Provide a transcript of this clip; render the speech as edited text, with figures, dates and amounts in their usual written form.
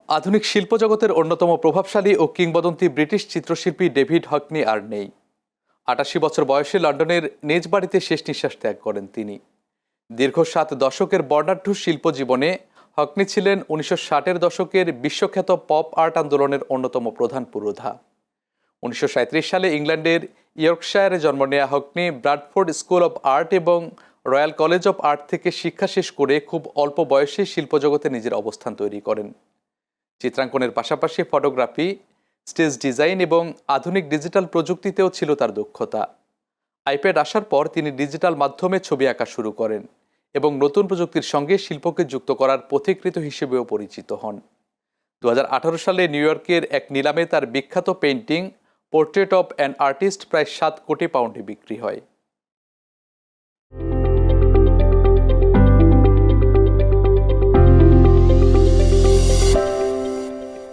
আধুনিক শিল্প জগতের অন্যতম প্রভাবশালী ও কিংবদন্তি ব্রিটিশ চিত্রশিল্পী ডেভিড হকনি আর নেই। ৮৮ বছর বয়সে লন্ডনের নিজ বাড়িতে শেষ নিঃশ্বাস ত্যাগ করেন তিনি। দীর্ঘ ৭ দশকের বর্ণাঢ্য শিল্প জীবনে হকনি ছিলেন ১৯৬০-এর দশকের বিশ্বখ্যাত পপ আর্ট আন্দোলনের অন্যতম প্রধান পুরোধা। ১৯৩৭ সালে ইংল্যান্ডের ইয়র্কশায়ারে জন্ম নেয়া হকনি ব্র্যাডফোর্ড স্কুল অব আর্ট এবং রয়্যাল কলেজ অব আর্ট থেকে শিক্ষা শেষ করে খুব অল্প বয়সে শিল্পজগতে নিজের অবস্থান তৈরি করেন। চিত্রাঙ্কনের পাশাপাশি ফটোগ্রাফি, স্টেজ ডিজাইন এবং আধুনিক ডিজিটাল প্রযুক্তিতেও ছিল তার দক্ষতা। আইপ্যাড আসার পর তিনি ডিজিটাল মাধ্যমে ছবি আঁকা শুরু করেন এবং নতুন প্রযুক্তির সঙ্গে শিল্পকে যুক্ত করার পথিকৃৎ হিসেবেও পরিচিত হন। ২০১৮ সালে নিউ ইয়র্কের এক নিলামে তার বিখ্যাত painting portrait of an artist প্রায় ৭ কোটি পাউন্ডে বিক্রি হয়।